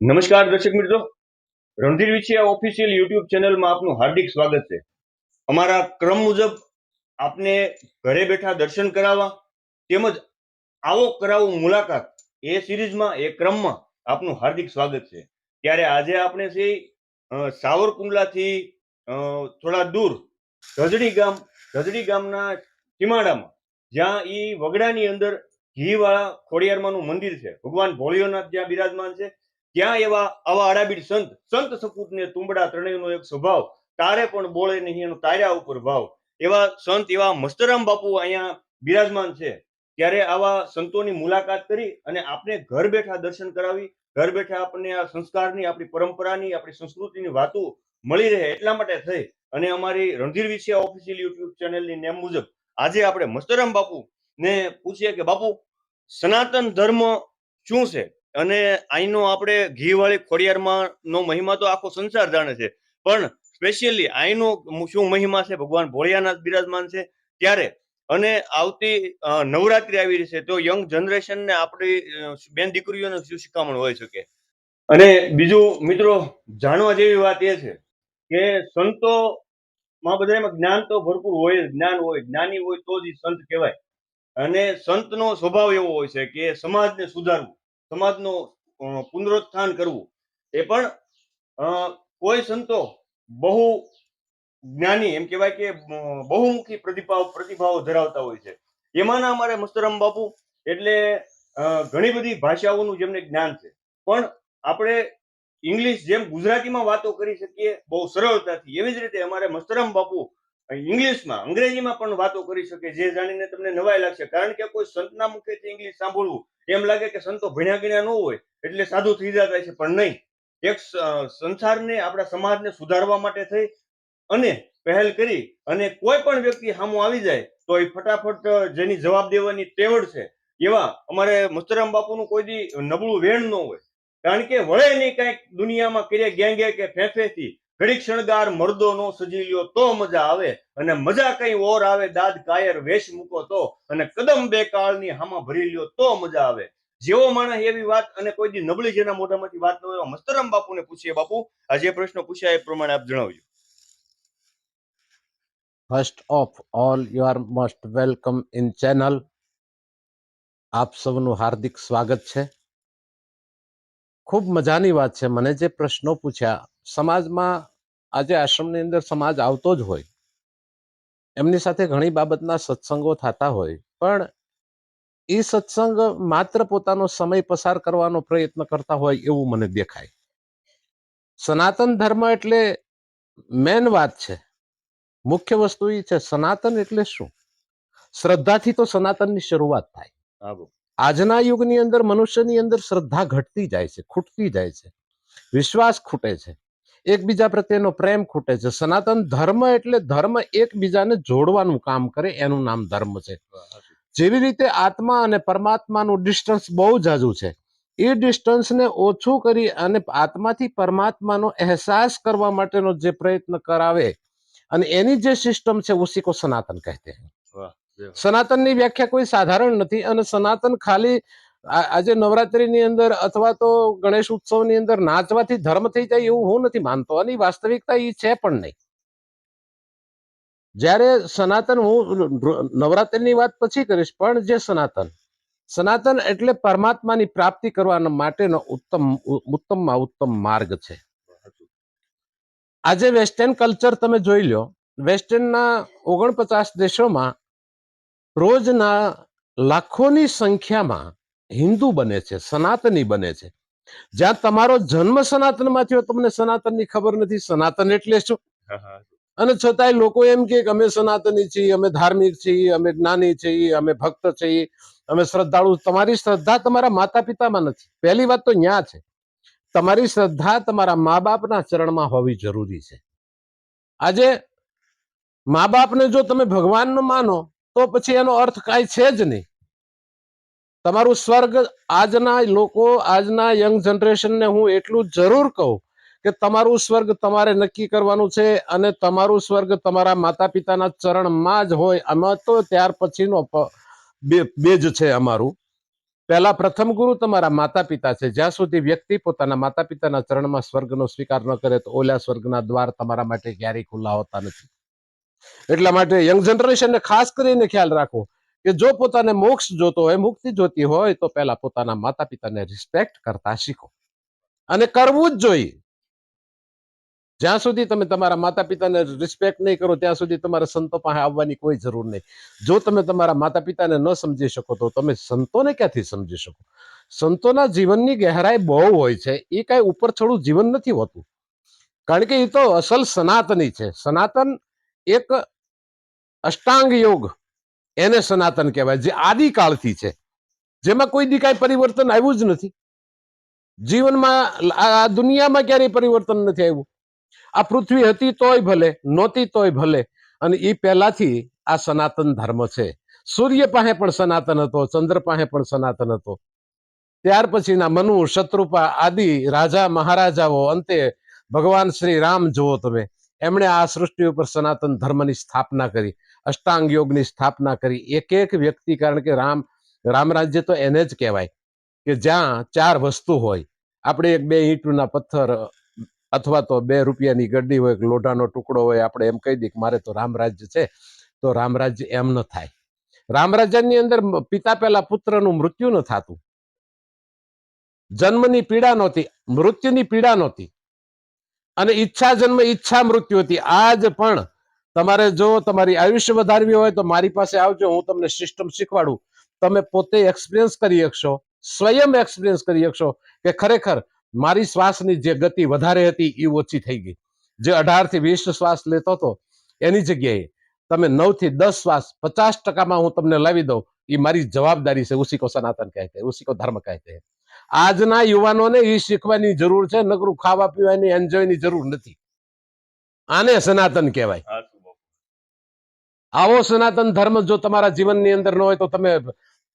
નમસ્કાર દર્શક મિત્રો, રણધીર વિછિયા ઓફિશિયલ યુટ્યુબ ચેનલમાં આપનું હાર્દિક સ્વાગત છે। અમારા ક્રમ મુજબ આપને ઘરે બેઠા દર્શન કરાવવા તેમજ આવો કરાવો મુલાકાત એ સિરીઝમાં એ ક્રમમાં આપનું હાર્દિક સ્વાગત છે। ત્યારે આજે આપણે છે સાવરકુંડલાથી થોડા દૂર ધજડી ગામના સીમાડામાં જ્યાં ઈ વગડાની અંદર ઘીવાળા ખોડિયારમાંનું મંદિર છે, ભગવાન ભોળિયોનાથ જ્યાં બિરાજમાન છે, ત્યાં આવા આડાબીડ સંત સપૂતને તુંબડા ત્રણેયનો એક સ્વભાવ, તારે પણ બોળે નહીં એનો તાર્યા ઉપર ભાવ, એવા સંત એવા મસ્તરામ બાપુ અહીંયા બિરાજમાન છે। ત્યારે આવા સંતોની મુલાકાત કરી અને આપણે ઘર બેઠા દર્શન કરાવી, ઘર બેઠા આપણને આ સંસ્કારની, આપણી પરંપરાની, આપણી સંસ્કૃતિની વાતો મળી રહે એટલા માટે થઈ અને અમારી રણધીર વિછિયા ઓફિશિયલ યુટ્યુબ ચેનલની નેમ મુજબ આજે આપણે મસ્તરામ બાપુ ને પૂછીએ કે બાપુ, સનાતન ધર્મ શું છે અને અહીંનો આપણે ઘીવાળી ખોડિયારમાં નો મહિમા તો આખો સંસાર જાણે છે, પણ સ્પેશિયલી અહીંનો શું મહિમા છે, ભગવાન ભોળિયાનાથ બિરાજમાન છે ત્યારે અને આવતી નવરાત્રી આવી રહી છે તો યંગ જનરેશનને આપણી બેન દીકરીઓને શું શિખામણ હોઈ શકે। અને બીજું મિત્રો, જાણવા જેવી વાત એ છે કે સંતો માં બધામાં જ્ઞાન તો ભરપૂર હોય, જ્ઞાન હોય, જ્ઞાની હોય તો જ સંત કહેવાય। અને સંતનો સ્વભાવ એવો હોય છે કે સમાજને સુધારવું, સમાજનો પુનરુત્થાન કરવું, એ પણ કોઈ સંતો બહુ જ્ઞાની એમ કહેવાય કે બહુમુખી પ્રતિભાવો ધરાવતા હોય છે। એમાંના અમારે મસ્તરામ બાપુ એટલે ઘણી બધી ભાષાઓનું જેમને જ્ઞાન છે, પણ આપણે ઇંગ્લિશ જેમ ગુજરાતીમાં વાતો કરી શકીએ બહુ સરળતાથી, એવી જ રીતે અમારે મસ્તરામ બાપુ ઇંગ્લિશમાં, અંગ્રેજીમાં પણ વાતો કરી શકે, જે જાણીને તમને નવાઈ લાગશે। કારણ કે કોઈ સંતના મુખેથી ઇંગ્લિશ સાંભળવું એમ લાગે કે સંતો ભણ્યા ગણ્યા ન હોય એટલે સાધુ થઈ જતા છે, પણ નહીં। એક સંસારને, આપણા સમાજને સુધારવા માટે થઈ અને પહેલ કરી અને કોઈ પણ વ્યક્તિ સામો આવી જાય તો એ ફટાફટ જેની જવાબ દેવાની તેવડ છે એવા અમારે મસ્તરામ બાપુનું કોઈ દી નબળું વેણ ન હોય। કારણ કે વળે નહીં કાંઈક દુનિયામાં કરે ગેંગે કે ફેફેથી, ઘડીક શણગાર મર્દો નો સજી લ્યો તો મજા આવે, અને મજા કઈ ઓર આવે દાદ કાયર વેશ મૂકો તો, અને કદમ બે કાળની હામાં ભરી લ્યો તો મજા આવે। જેવો માણસ એવી વાત, અને કોઈ દી નબળી જેના મોઢામાંથી વાત ન હોય એવા મસ્તરામ બાપુને પૂછીએ। બાપુ, આ જે પ્રશ્ન પૂછ્યા એ પ્રમાણે આપ જણાવજો। First of all, you are most welcome in channel. આપ સૌનું હાર્દિક સ્વાગત છે। ખૂબ મજાની વાત છે, મને જે પ્રશ્નો પૂછ્યા, સમાજમાં આજે આશ્રમની અંદર સમાજ આવતો જ હોય, એમની સાથે ઘણી બાબતના સત્સંગો થતા હોય, પણ એ સત્સંગ માત્ર પોતાનો સમય પસાર કરવાનો પ્રયત્ન કરતા હોય એવું મને દેખાય। સનાતન ધર્મ એટલે મેન વાત છે, મુખ્ય વસ્તુ એ છે સનાતન એટલે શું। શ્રદ્ધાથી તો સનાતનની શરૂઆત થાય। આજના યુગની અંદર મનુષ્યની અંદર શ્રદ્ધા ઘટતી જાય છે, ખૂટતી જાય છે, વિશ્વાસ ખૂટે છે, એકબીજા પ્રત્યેનો પ્રેમ ખૂટે છે। સનાતન ધર્મ એટલે ધર્મ એકબીજાને જોડવાનું કામ કરે, એનું નામ ધર્મ છે। જેવી રીતે આત્મા અને પરમાત્માનું ડિસ્ટન્સ બહુ જાજુ છે, એ ડિસ્ટન્સને ઓછું કરી અને આત્માથી પરમાત્માનો અહેસાસ કરવા માટેનો જે પ્રયત્ન કરાવે અને એની જે સિસ્ટમ છે ઉસી કો સનાતન કહેતે हैं। સનાતનની વ્યાખ્યા કોઈ સાધારણ નથી, અને સનાતન ખાલી આજે નવરાત્રીની અંદર અથવા તો ગણેશ ઉત્સવની અંદર નાચવાથી ધર્મ થઈ જાય એવું હું નથી માનતો, અને વાસ્તવિકતા એ છે પણ નહીં। જ્યારે સનાતન, હું નવરાત્રીની વાત પછી કરીશ, પણ જે સનાતન એટલે પરમાત્માની પ્રાપ્તિ કરવા માટેનો ઉત્તમમાં ઉત્તમ માર્ગ છે। આજે વેસ્ટર્ન કલ્ચર તમે જોઈ લો, વેસ્ટર્નના 49 દેશોમાં રોજના લાખોની સંખ્યામાં હિન્દુ બને છે, સનાતની બને છે। જ્યાં તમારો જન્મ સનાતનમાં થયો, તમને સનાતનની ખબર નથી, સનાતન એટલે શું। અને છતાંય લોકો એમ કે અમે સનાતની છીએ, અમે ધાર્મિક છીએ, અમે જ્ઞાની છીએ, અમે ભક્ત છીએ, અમે શ્રદ્ધાળુ। તમારી શ્રદ્ધા તમારા માતા પિતામાં નથી, પહેલી વાત તો ન્યા છે। તમારી શ્રદ્ધા તમારા મા બાપના ચરણમાં હોવી જરૂરી છે। આજે મા બાપને જો તમે ભગવાન માનો તો પછી એનો અર્થ કાંઈ છે જ નહીં। તમારું સ્વર્ગ, આજના લોકો, આજના યંગ જનરેશનને હું એટલું જરૂર કહું કે તમારું સ્વર્ગ તમારે નક્કી કરવાનું છે, અને તમારું સ્વર્ગ તમારા માતા પિતાના ચરણમાં જ હોય। આમાં તો ત્યાર પછીનો બેજ છે અમારું, પહેલા પ્રથમ ગુરુ તમારા માતા પિતા છે. જ્યાં સુધી વ્યક્તિ પોતાના માતા પિતાના ચરણમાં સ્વર્ગનો સ્વીકાર ન કરે તો ઓલા સ્વર્ગના દ્વાર તમારા માટે ક્યારેય ખુલ્લા હોતા નથી. એટલા માટે યંગ જનરેશનને ખાસ કરીને ખ્યાલ રાખો કે જો પોતાને મોક્ષ જોતો હોય, મુક્તિ જોતી હોય, તો પહેલા પોતાના માતા પિતાને રિસ્પેક્ટ કરતા શીખો, અને કરવું જ જોઈએ. જ્યાં સુધી તમે તમારા માતા પિતાને રિસ્પેક્ટ નહીં કરો ત્યાં સુધી તમારે સંતો પાસે આવવાની કોઈ જરૂર નહીં. જો તમે તમારા માતા પિતાને ન સમજી શકો તો તમે સંતોને ક્યાંથી સમજી શકો? સંતોના જીવનની ગહેરાઈ બહુ હોય છે. એ કઈ ઉપર છોડું જીવન નથી હોતું, કારણ કે એ તો અસલ સનાતની છે. સનાતન એક અષ્ટાંગ યોગ, એને સનાતન કહેવાય, જે આદિકાળથી છે, જેમાં કોઈ દી કાંઈ પરિવર્તન આવ્યું જ નથી. જીવનમાં આ દુનિયામાં ક્યારેય પરિવર્તન નથી આવ્યું. આ પૃથ્વી હતી તોય ભલે, નહોતી તોય ભલે, અને એ પહેલાથી આ સનાતન ધર્મ છે. સૂર્ય પાસે પણ સનાતન હતો, ચંદ્ર પાસે પણ સનાતન હતો. ત્યાર પછીના મનુ, શત્રુપા આદિ રાજા મહારાજાઓ, અંતે ભગવાન શ્રી રામ જુઓ તમે, એમણે આ સૃષ્ટિ ઉપર સનાતન ધર્મની સ્થાપના કરી, અષ્ટાંગ યોગની સ્થાપના કરી. એક એક વ્યક્તિ, કારણ કે રામ રાજ્ય તો એને જ કહેવાય કે જ્યાં 4 વસ્તુ હોય. આપણે એક 2 ઈંટના પથ્થર અથવા તો 2 રૂપિયાની ગड्डी હોય, લોઢાનો ટુકડો હોય, આપણે એમ કહી દઈએ કે મારે તો રામ રાજ્ય છે, તો રામ રાજ્ય એમ ન થાય. રામ રાજ્યની અંદર પિતા પહેલા પુત્રનું મૃત્યુ ન થતું, જન્મની પીડા નહોતી, મૃત્યુની પીડા નહોતી, અને ઈચ્છા જન્મ ઈચ્છા મૃત્યુ હતી. આજ પણ તમારે જો તમારી આયુષ્ય વધારવી હોય તો મારી પાસે આવજો, હું તમને સિસ્ટમ શીખવાડું. તમે પોતે એક્સપિરિયન્સ કરી શકશો, સ્વયં એક્સપિરિયન્સ કરી શકશો કે ખરેખર મારી શ્વાસની જે ગતિ વધારે હતી એ ઓછી થઈ ગઈ. જે 18 થી 20 શ્વાસ લેતો હતો એની જગ્યાએ તમે 9 થી 10 શ્વાસ 50% હું તમને લાવી દઉં, એ મારી જવાબદારી છે. ઉસી કો સનાતન કહેતે હૈ, ઉસી કો ધર્મ કહેતે હૈ. આજના યુવાનોને એ શીખવાની જરૂર છે, નકરું ખાવા પીવાની એન્જોયની જરૂર નથી. આને સનાતન કહેવાય. આવો સનાતન ધર્મ જો તમારા જીવનની અંદર ન હોય તો તમે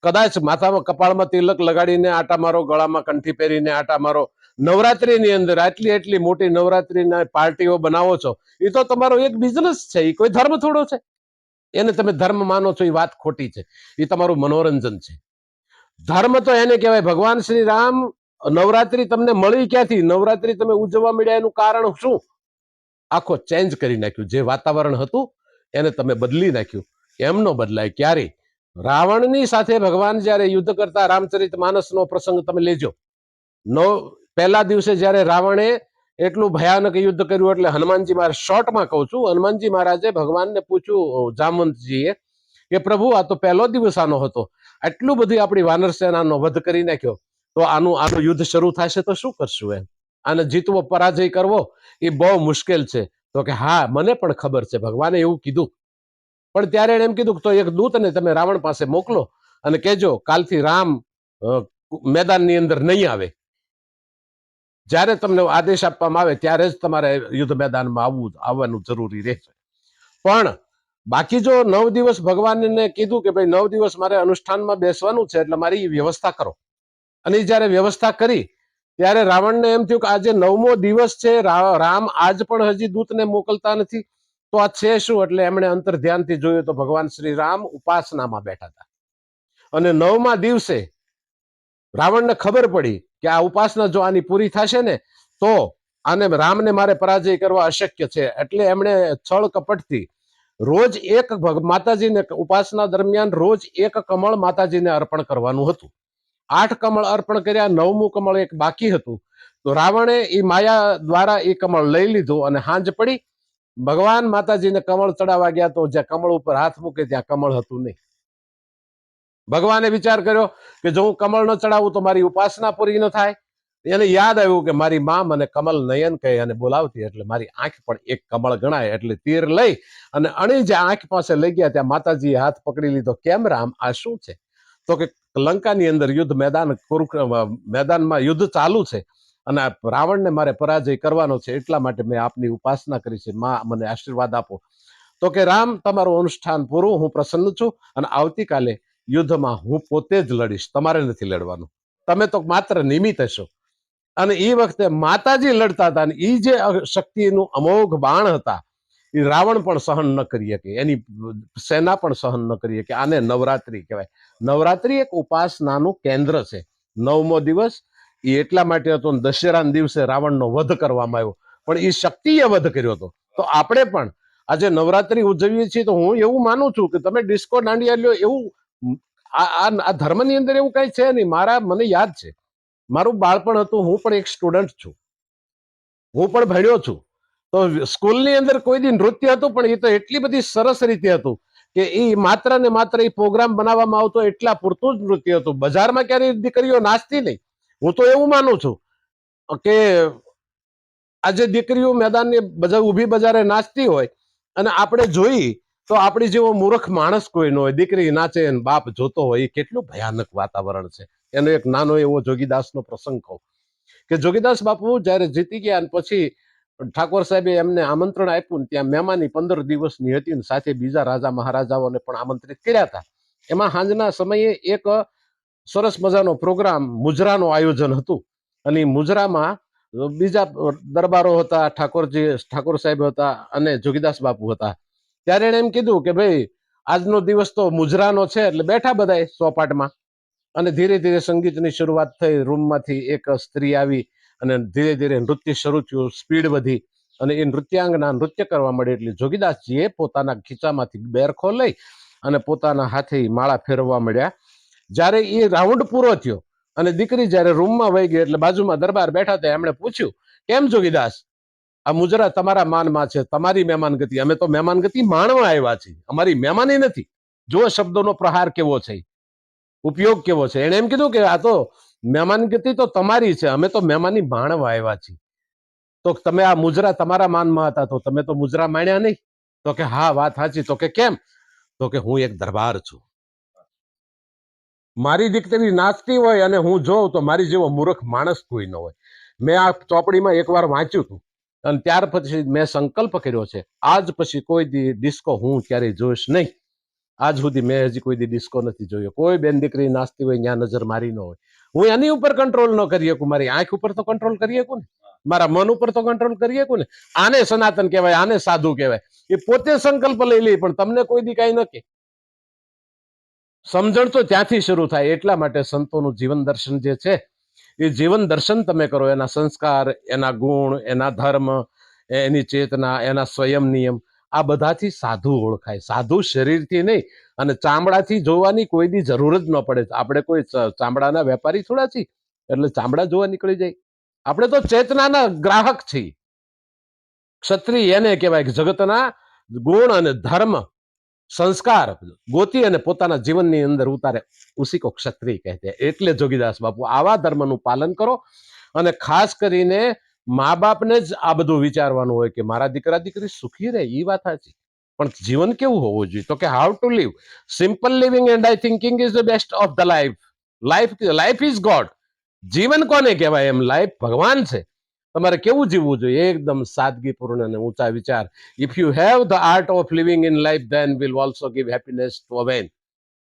કદાચ માથામાં કપાળમાં તિલક લગાડીને આટા મારો, ગળામાં કંઠી પહેરીને આટા મારો, નવરાત્રીની અંદર આટલી મોટી નવરાત્રીના પાર્ટીઓ બનાવો છો, એ તો તમારો એક બિઝનેસ છે, એ કોઈ ધર્મ થોડો છે. એને તમે ધર્મ માનો છો એ વાત ખોટી છે, એ તમારું મનોરંજન છે. ધર્મ તો એને કહેવાય. ભગવાન શ્રી રામ નવરાત્રી તમને મળી ક્યાંથી? નવરાત્રી તમે ઉજવવા મળ્યા એનું કારણ શું? આખો ચેન્જ કરી નાખ્યું. જે વાતાવરણ હતું એને તમે બદલી નાખ્યું. એમ નો બદલાય ક્યારે. રાવણની સાથે ભગવાન જયારે યુદ્ધ કરતા, રામચરિત માનસનો પ્રસંગ તમે લેજો. પહેલા દિવસે જયારે રાવણે એટલું ભયાનક યુદ્ધ કર્યું, એટલે હનુમાનજી મહારાજ, શોર્ટમાં કહું છું, હનુમાનજી મહારાજે ભગવાનને પૂછ્યું, જામવંતજીએ, કે પ્રભુ આ તો પહેલો દિવસ આનો હતો, આટલું બધી આપણી વાનર સેનાનો વધ કરી નાખ્યો, તો આનું યુદ્ધ શરૂ થશે તો શું કરશું? એમ આને જીતવો, પરાજય કરવો એ બહુ મુશ્કેલ છે. તો કે હા, મને પણ ખબર છે, ભગવાને એવું કીધું. પણ ત્યારે એને એમ કીધું કે તો એક દૂતને તમે રાવણ પાસે મોકલો અને કહેજો કાલથી રામ મેદાનની અંદર નહીં આવે. જ્યારે તમને આદેશ આપવામાં આવે ત્યારે જ તમારે યુદ્ધ મેદાનમાં આવવાનું જરૂરી રહેશે. પણ બાકી જો 9 દિવસ ભગવાનને કીધું કે ભાઈ 9 દિવસ મારે અનુષ્ઠાનમાં બેસવાનું છે, એટલે મારી વ્યવસ્થા કરો. અને જયારે વ્યવસ્થા કરી ત્યારે રાવણને એમ થયું કે આજે 9મો દિવસ છે, રામ આજ પણ હજી દૂતને મોકલતા નથી, તો આ છે શું? એટલે એમણે અંતર ધ્યાનથી જોયું તો ભગવાન શ્રી રામ ઉપાસનામાં બેઠા હતા. અને 9મા દિવસે રાવણને ખબર પડી કે આ ઉપાસના જો આની પૂરી થશે ને તો આને રામને મારે પરાજય કરવા અશક્ય છે. એટલે એમણે છળ કપટથી રોજ એક માતાજીને ઉપાસના દરમિયાન રોજ એક કમળ માતાજીને અર્પણ કરવાનું હતું. 8 કમળ અર્પણ કર્યા, 9મું કમળ એક બાકી હતું. તો રાવણે એ માયા દ્વારા એ કમળ લઈ લીધું, અને હાંજ પડી ભગવાન માતાજીને કમળ ચડાવવા ગયા તો જ્યાં કમળ ઉપર હાથ મૂકે ત્યાં કમળ હતું નહીં. ભગવાને વિચાર કર્યો કે જો હું કમળ ન ચડાવું તો મારી ઉપાસના પૂરી ન થાય. એને યાદ આવ્યું કે મારી માં મને કમલ નયન કહે અને બોલાવતી, એટલે મારી આંખ પણ એક કમળ ગણાય. એટલે તીર લઈ અને અણી જે આંખ પાસે લઈ ગયા ત્યાં માતાજીએ હાથ પકડી લીધો. કેમ રામ, આ શું છે? તો કે લંકાની અંદર યુદ્ધ મેદાનમાં યુદ્ધ ચાલુ છે અને રાવણને મારે પરાજય કરવાનો છે, એટલા માટે મેં આપની ઉપાસના કરી છે. માં મને આશીર્વાદ આપો. તો કે રામ, તમારું અનુષ્ઠાન પૂરું, હું પ્રસન્ન છું, અને આવતીકાલે યુદ્ધમાં હું પોતે જ લડીશ, તમારે નથી લડવાનું, તમે તો માત્ર નિમિત્ત હશો. અને એ વખતે માતાજી લડતા હતા, અને એ જે શક્તિનું અમોઘ બાણ હતા એ રાવણ પણ સહન ન કરી શકે, એની સેના પણ સહન ન કરી શકે. આને નવરાત્રી કહેવાય. નવરાત્રી એક ઉપાસનાનું કેન્દ્ર છે. 9મો દિવસ એ એટલા માટે હતો, દશેરાના દિવસે રાવણનો વધ કરવામાં આવ્યો, પણ એ શક્તિએ વધ કર્યો હતો. તો આપણે પણ આજે નવરાત્રી ઉજવીએ છીએ, તો હું એવું માનું છું કે તમે ડિસ્કો દાંડિયા લ્યો, એવું આ ધર્મની અંદર એવું કઈ છે નહીં. મને યાદ છે, મારું બાળપણ હતું, હું પણ એક સ્ટુડન્ટ છું, હું પણ ભણ્યો છું. તો સ્કૂલની અંદર કોઈ દી નૃત્ય હતું, પણ એ તો એટલી બધી સરસ રીતે હતું કે એ માત્ર ને માત્ર એ પ્રોગ્રામ બનાવવામાં આવતો એટલા પૂરતું જ નૃત્ય હતું. બજારમાં ક્યારેય દીકરીઓ નાચતી નહીં. હું તો એવું માનું છું કે આજે દીકરીઓ મેદાનની ઊભી બજારે નાચતી હોય અને આપણે જોઈ, તો આપણી જેવો મૂર્ખ માણસ કોઈ ન હોય. દીકરી નાચે અને બાપ જોતો હોય, એ કેટલું ભયાનક વાતાવરણ છે. એનો એક નાનો એવો જોગીદાસનો પ્રસંગ કહું કે જોગીદાસ બાપુ જયારે જીતી ગયા અને પછી ઠાકોર સાહેબે એમને આમંત્રણ આપ્યું ને ત્યાં મહેમાની 15 દિવસની હતી, ને સાથે બીજા રાજા મહારાજાઓને પણ આમંત્રિત કર્યા હતા. એમાં સાંજના સમયે એક સરસ મજાનો પ્રોગ્રામ મુજરાનું આયોજન હતું, અને મુજરામાં બીજા દરબારો હતા, ઠાકોર સાહેબ હતા અને જોગીદાસ બાપુ હતા. ત્યારે એને એમ કીધું કે ભાઈ આજનો દિવસ તો મુજરાનો છે, એટલે બેઠા બધાય સોપાટમાં. અને ધીરે ધીરે સંગીતની શરૂઆત થઈ. રૂમમાંથી એક સ્ત્રી આવી અને ધીરે ધીરે નૃત્ય શરૂ થયું, સ્પીડ વધી અને એ નૃત્યાંગના નૃત્ય કરવા માંડી. એટલે જોગીદાસજીએ પોતાના ખીચામાંથી બેરખો લઈ અને પોતાના હાથે માળા ફેરવવા માંડ્યા. જ્યારે એ રાઉન્ડ પૂરો થયો અને દીકરી જ્યારે રૂમમાં વહી ગઈ, એટલે બાજુમાં દરબાર બેઠા હતા, એમણે પૂછ્યું, કેમ જોગીદાસ, આ મુજરા તમારા માનમાં છે, તમારી મહેમાનગતિ? અમે તો મહેમાનગતિ માણવા આવ્યા છીએ, અમારી મહેમાની નથી. જો શબ્દોનો પ્રહાર કેવો છે, ઉપયોગ કેવો છે. એને એમ કીધું કે આ તો મહેમાનગતિ તો તમારી છે, અમે તો મહેમાની માણવા આવ્યા છીએ. તો તમે આ મુજરા તમારા માનમાં હતા, તો તમે તો મુજરા માણ્યા નહીં? તો કે હા, વાત સાચી. તો કે કેમ? તો કે હું એક દરબાર છું, મારી દીકરી નાચતી હોય અને હું જોઉં તો મારી જેવો મૂર્ખ માણસ કોઈ ન હોય. મેં આ ચોપડીમાં એકવાર વાંચ્યું હતું અને ત્યાર પછી મેં સંકલ્પ કર્યો છે, આજ પછી કોઈ ડિસ્કો હું ક્યારેય જોઈશ નહીં. આજ સુધી મેં હજી કોઈ દી ડિસ્કો નથી જોયો. કોઈ બેન દીકરી નાચતી હોય ત્યાં નજર મારી ન હોય. હું એની ઉપર કંટ્રોલ ન કરી શકું, મારી આંખ ઉપર તો કંટ્રોલ કરી શકું ને, મારા મન ઉપર તો કંટ્રોલ કરી શકું ને. આને સનાતન કહેવાય, આને સાધુ કહેવાય. એ પોતે સંકલ્પ લઈ લે, પણ તમને કોઈ દી કઈ ન કે. સમજણ તો ત્યાંથી શરૂ થાય. એટલા માટે સંતોનું જીવન દર્શન જે છે, એ જીવન દર્શન તમે કરો, એના સંસ્કાર, એના ગુણ, એના ધર્મ, એની ચેતના, એના સ્વયં નિયમ, આ બધાથી સાધુ ઓળખાય. સાધુ શરીરથી નહીં અને ચામડાથી જોવાની કોઈ દી જરૂર જ ન પડે. આપણે કોઈ ચામડાના વેપારી થોડા છીએ એટલે ચામડા જોવા નીકળી જાય. આપણે તો ચેતનાના ગ્રાહક છીએ. ક્ષત્રિય એને કહેવાય કે જગતના ગુણ અને ધર્મ સંસ્કાર ગોતી અને પોતાના જીવનની અંદર ઉતારે, ઉસી કો ક્ષત્રિય કહેતે. એટલે જોગીદાસ બાપુ આવા ધર્મનું પાલન કરો. અને ખાસ કરીને મા બાપને જ આ બધું વિચારવાનું હોય કે મારા દીકરા દીકરી સુખી રહે, એ વાત સાચી, પણ જીવન કેવું હોવું જોઈએ? તો કે how to live simple living and I thinking is the best of the life is god. જીવન કોને કહેવાય? એમ લાઈફ ભગવાન છે. તમારે કેવું જીવવું જોઈએ? એકદમ સાદગીપૂર્ણ અને ઊંચા વિચાર. If you have the art of living in life, then will also give happiness to a man.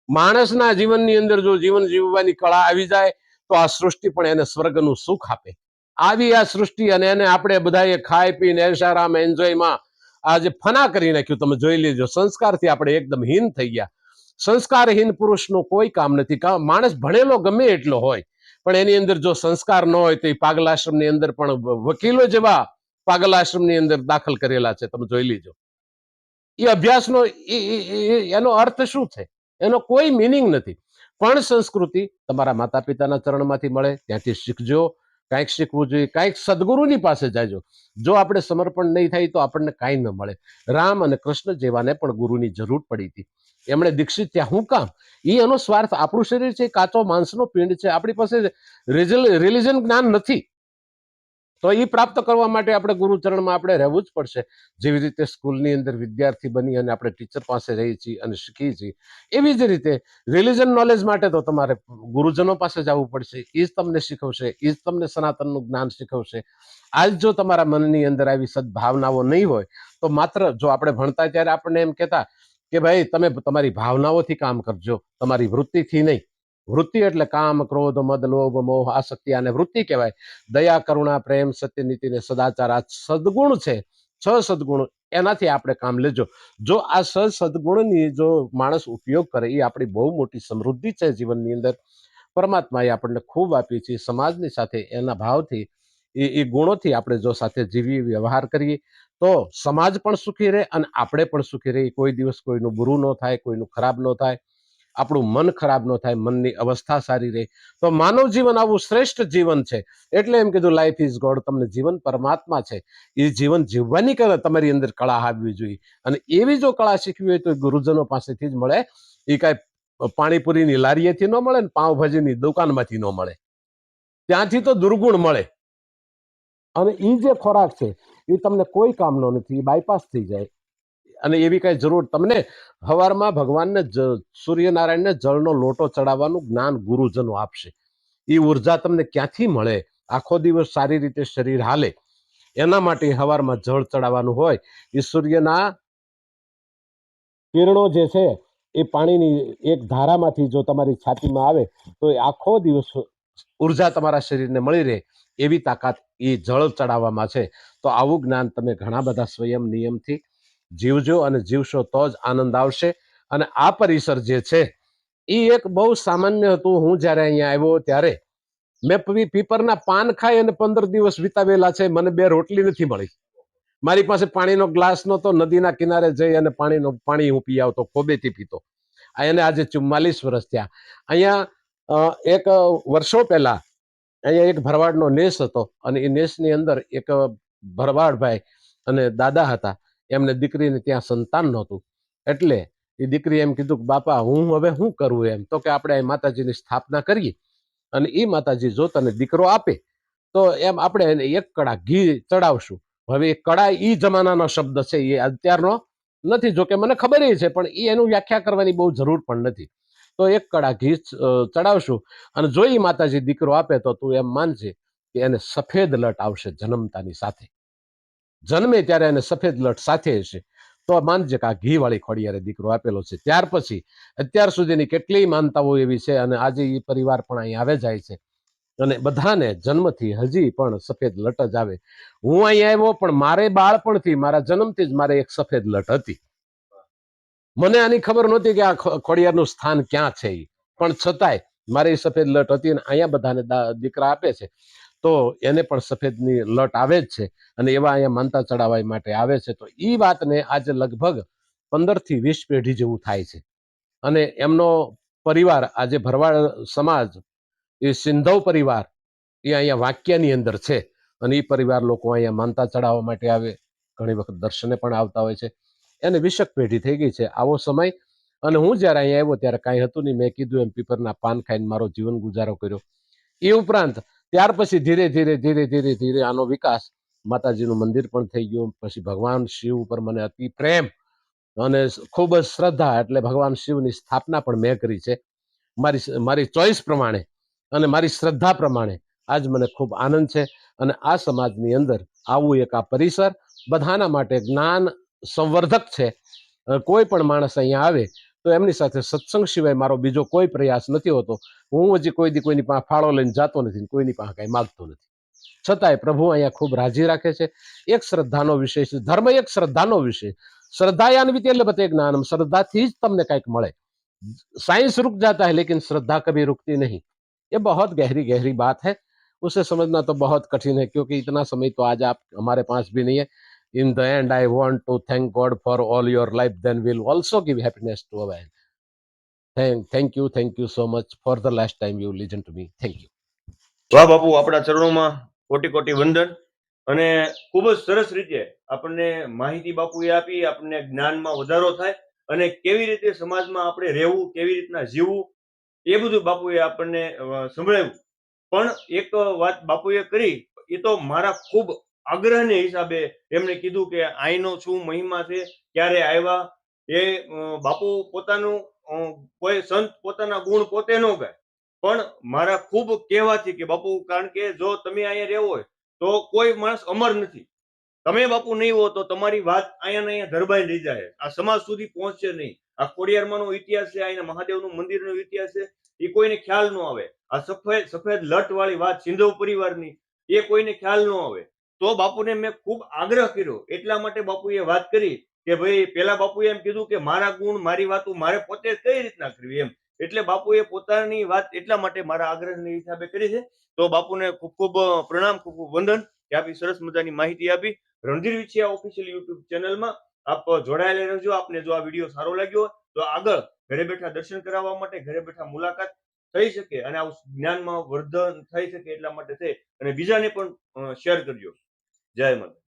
માણસના જીવનની અંદર જો જીવન જીવવાની કળા આવી જાય, તો આ સૃષ્ટિ પણ એને સ્વર્ગનું સુખ આપે. આવી આ સૃષ્ટિ, અને એને આપણે બધાએ ખાઈ પીને એશારામ એન્જોયમાં આજે ફના કરી નાખ્યું. તમે જોઈ લેજો, સંસ્કારથી આપણે એકદમ હીન થઈ ગયા. સંસ્કારહીન પુરુષનું કોઈ કામ નથી. માણસ ભણેલો ગમે એટલો હોય, પણ એની અંદર જો સંસ્કાર ન હોય તો એ પાગલાશ્રમની અંદર પણ વકીલો જેવા પાગલાશ્રમની અંદર દાખલ કરેલા છે. તમે જોઈ લીજો. એ અભ્યાસનો એનો અર્થ શું છે? એનો કોઈ મિનિંગ નથી. પણ સંસ્કૃતિ તમારા માતા પિતાના ચરણમાંથી મળે, ત્યાંથી શીખજો. કાંઈક શીખવું જોઈએ, કાંઈક સદગુરુની પાસે જાજો. જો આપણે સમર્પણ નહીં થાય તો આપણને કાંઈ ન મળે. રામ અને કૃષ્ણ જેવાને પણ ગુરુની જરૂર પડી હતી. એમણે દીક્ષિત ત્યાં હું કામ? એ એનો સ્વાર્થ. આપણું શરીર છે કાચો માંસનો પિંડ છે, આપણી પાસે રિલિજન જ્ઞાન નથી. તો એ પ્રાપ્ત કરવા માટે આપણે ગુરુચરણમાં આપણે રહેવું જ પડશે. જેવી રીતે સ્કૂલની અંદર વિદ્યાર્થી બની અને આપણે ટીચર પાસે રહીએ છીએ અને શીખીએ છીએ, એવી જ રીતે રિલિજન નોલેજ માટે તો તમારે ગુરુજનો પાસે જવું પડશે. એ જ તમને શીખવશે, એ જ તમને સનાતનનું જ્ઞાન શીખવશે. આજ જો તમારા મનની અંદર આવી સદભાવનાઓ નહીં હોય, તો માત્ર જો આપણે ભણતા ત્યારે આપણને એમ કહેતા કે ભાઈ તમે તમારી ભાવનાઓથી કામ કરજો, તમારી વૃત્તિથી નહીં. વૃત્તિ એટલે કામ, ક્રોધ, મદ, લોભ, મોહ, આસક્તિ, આને વૃત્તિ કહેવાય. દયા, કરુણા, પ્રેમ, સત્ય, નીતિ ને સદાચાર આ સદગુણ છે. સદગુણ એનાથી આપણે કામ લેજો. જો આ સદગુણની જો માણસ ઉપયોગ કરે એ આપણી બહુ મોટી સમૃદ્ધિ છે જીવનની અંદર. પરમાત્માએ આપણને ખૂબ આપી છે. સમાજની સાથે એના ભાવથી એ ગુણોથી આપણે જો સાથે જીવી વ્યવહાર કરીએ તો સમાજ પણ સુખી રહે અને આપણે પણ સુખી રહીએ. કોઈ દિવસ કોઈનું બુરું ન થાય, કોઈનું ખરાબ ન થાય, આપણું મન ખરાબ ન થાય, મનની અવસ્થા સારી રહે. તો માનવ જીવન આવું શ્રેષ્ઠ જીવન છે. એટલે એમ કીધું લાઈફ ઇઝ ગોડ. તમને જીવન પરમાત્મા છે. એ જીવન જીવવાની કળા તમારી અંદર કળા આવવી જોઈએ. અને એવી જો કળા શીખવી હોય તો ગુરુજનો પાસેથી જ મળે. એ કાંઈ પાણીપુરીની લારીએથી ન મળે ને પાવભાજીની દુકાનમાંથી ન મળે. ત્યાંથી તો દુર્ગુણ મળે. અને એ જે ખોરાક છે એ તમને કોઈ કામનો નથી, બાયપાસ થઈ જાય. અને એવી કઈ જરૂર તમને હવારમાં ભગવાનને સૂર્યનારાયણને જળનો લોટો ચડાવવાનું જ્ઞાન ગુરુજનો આપશે. એ ઉર્જા તમને ક્યાંથી મળે? આખો દિવસ સારી રીતે શરીર હાલે એના માટે હવારમાં જળ ચડાવવાનું હોય. એ સૂર્યના કિરણો જે છે એ પાણીની એક ધારામાંથી જો તમારી છાતીમાં આવે તો એ આખો દિવસ ઉર્જા તમારા શરીરને મળી રહે. એવી તાકાત એ જળ ચડાવવામાં છે. તો આવું જ્ઞાન તમે ઘણા બધા સ્વયં નિયમથી જીવજો અને જીવશો તો જ આનંદ આવશે. અને આ પરિસર જે છે એ એક બહુ સામાન્ય હતું. હું જ્યારે અહીંયા આવ્યો ત્યારે મેં પીપરના પાન ખાઈ અને 15 દિવસ વિતાવેલા છે. મને 2 રોટલી નથી મળી. મારી પાસે પાણીનો ગ્લાસ નહોતો. નદીના કિનારે જઈ અને પાણી હું પી આવતો, ખોબેથી પીતો. એને આજે 44 વર્ષ થયા. અહીંયા એક વર્ષો પહેલા અહીંયા એક ભરવાડનો નેસ હતો અને એ નેસની અંદર એક ભરવાડભાઈ અને દાદા હતા. એમને દીકરીને ત્યાં સંતાન નહોતું. એટલે એ દીકરી એમ કીધું કે બાપા હું હવે શું કરું? એમ તો કે આપણે માતાજીની સ્થાપના કરીએ અને એ માતાજી જો તને દીકરો આપે તો એમ આપણે એને 1 કડા ઘી ચડાવશું. હવે એ કડા ઈ જમાનાનો શબ્દ છે, એ અત્યારનો નથી. જો કે મને ખબર છે, પણ એ એનું વ્યાખ્યા કરવાની બહુ જરૂર પણ નથી. તો 1 કડા ઘી ચડાવશું અને જો એ માતાજી દીકરો આપે તો તું એમ માનજે કે એને સફેદ લટ આવશે જન્મતાની સાથે. જન્મે ત્યારે એને સફેદ લટ સાથે હશે તો માનજે કે આ ઘી વાળી ખોડિયારે દીકરો આપેલો છે. ત્યાર પછી અત્યાર સુધીની કેટલીય માનતાઓ એવી છે અને આજે એ પરિવાર પણ અહીં આવે જાય છે અને બધાને જન્મથી હજી પણ સફેદ લટ જ આવે. હું અહીં આવ્યો પણ મારે બાળપણથી, મારા જન્મથી જ મારે એક સફેદ લટ હતી. મને આની ખબર નહોતી કે આ ખોડિયારનું સ્થાન ક્યાં છે. પણ છતાંય મારી સફેદ લટ હતી અને અહીંયા બધાને દીકરા આપે છે તો એને પણ સફેદની લટ આવે જ છે અને એવા અહીંયા માનતા ચડાવવા માટે આવે છે. તો એ વાતને આજે લગભગ 15 થી 20 પેઢી જેવું થાય છે. અને એમનો પરિવાર આજે ભરવાડ સમાજ, એ સિંધવ પરિવાર, એ અહીંયા વાક્યની અંદર છે અને એ પરિવાર લોકો અહીંયા માનતા ચડાવવા માટે આવે. ઘણી વખત દર્શને પણ આવતા હોય છે. એને 20 પેઢી થઈ ગઈ છે આવો સમય. અને હું જ્યારે અહીંયા આવ્યો ત્યારે કાંઈ હતું નહીં. મેં કીધું એમ પીપરના પાન ખાઈને મારો જીવન ગુજારો કર્યો. એ ઉપરાંત ત્યાર પછી ધીરે ધીરે આનો વિકાસ, માતાજીનું મંદિર પણ થઈ ગયું. પછી ભગવાન શિવ ઉપર મને અતિ પ્રેમ અને ખૂબ જ શ્રદ્ધા, એટલે ભગવાન શિવની સ્થાપના પણ મેં કરી છે મારી ચોઈસ પ્રમાણે અને મારી શ્રદ્ધા પ્રમાણે. આજ મને ખૂબ આનંદ છે. અને આ સમાજની અંદર આવું એક આ પરિસર બધાના માટે જ્ઞાન સંવર્ધક છે. કોઈ પણ માણસ અહીંયા આવે તો એમની સાથે સત્સંગ સિવાય મારો બીજો કોઈ પ્રયાસ નથી હોતો. હું હજી કોઈની પાસે ફાળો લઈને જાતો નથી, કોઈની પાસે કઈ માગતો નથી. છતાંય પ્રભુ અહીંયા ખૂબ રાજી રાખે છે. એક શ્રદ્ધાનો વિષય છે. ધર્મ એક શ્રદ્ધાનો વિષય. श्रद्धान्वित बते ज्ञानम, श्रद्धा थी तमने कईक मळे. साइंस रुक जाता है लेकिन श्रद्धा कभी रुकती नहीं. ये बहुत गहरी गहरी बात है. उसे समझना तो बहुत कठिन है क्योंकि इतना समय तो आज आप हमारे पास भी नहीं है. In the end, I want to thank God for all your life. Then we'll also give happiness to our end. Thank you so much for the last time you listen to me. Thank you. વાહ બાપુ, આપણા ચરણોમાં કોટી કોટી વંદન. અને ખૂબ જ સરસ રીતે આપણને માહિતી બાપુએ આપી. આપણને જ્ઞાનમાં વધારો થાય અને કેવી રીતે સમાજમાં આપણે રહેવું, કેવી રીતના જીવવું, એ બધું બાપુએ આપણને સંભળાવ્યું. પણ એક વાત બાપુએ કરી, એ તો મારા ખૂબ આગ્રહને હિસાબે એમણે કીધું કે આઈનો શું મહિમા છે, ક્યારે આવ્યા. એ બાપુ પોતાનું કોઈ સંત પોતાના ગુણ પોતે ન ગાય, પણ મારા ખૂબ કહેવાથી કે બાપુ, કારણ કે જો તમે અહીંયા રહેવો હોય તો કોઈ માણસ અમર નથી. તમે બાપુ નહીં હો તો તમારી વાત અહીંયા ધરબાઈ લઈ જાય, આ સમાજ સુધી પહોંચશે નહીં. આ ખોડિયારમાંનો ઇતિહાસ છે, અહીંયા મહાદેવનું મંદિરનો ઇતિહાસ છે, એ કોઈને ખ્યાલ ન આવે. આ સફેદ લટ વાળી વાત સિંધવ પરિવારની, એ કોઈને ખ્યાલ ન આવે. તો બાપુને મેં ખૂબ આગ્રહ કર્યો. એટલા માટે બાપુએ વાત કરી કે ભાઈ પેલા બાપુએ એમ કીધું કે મારા ગુણ મારી વાતો મારે પોતે જ કઈ રીતના કરવી એમ. એટલે બાપુએ પોતાની વાત એટલા માટે મારા આગ્રહની હિસાબે કરી છે. તો બાપુને ખૂબ ખૂબ પ્રણામ, ખૂબ ખૂબ વંદન કે આપી સરસ મજાની માહિતી આપી. રણધીર વિછિયા ઓફિશિયલ યુટ્યુબ ચેનલમાં આપ જોડાયેલા રહેજો. આપને જો આ વિડીયો સારો લાગ્યો હોય તો આગળ ઘરે બેઠા દર્શન કરાવવા માટે, ઘરે બેઠા મુલાકાત થઈ શકે અને આવું જ્ઞાનમાં વર્ધન થઈ શકે એટલા માટે છે અને બીજાને પણ શેર કરજો. જય માતા.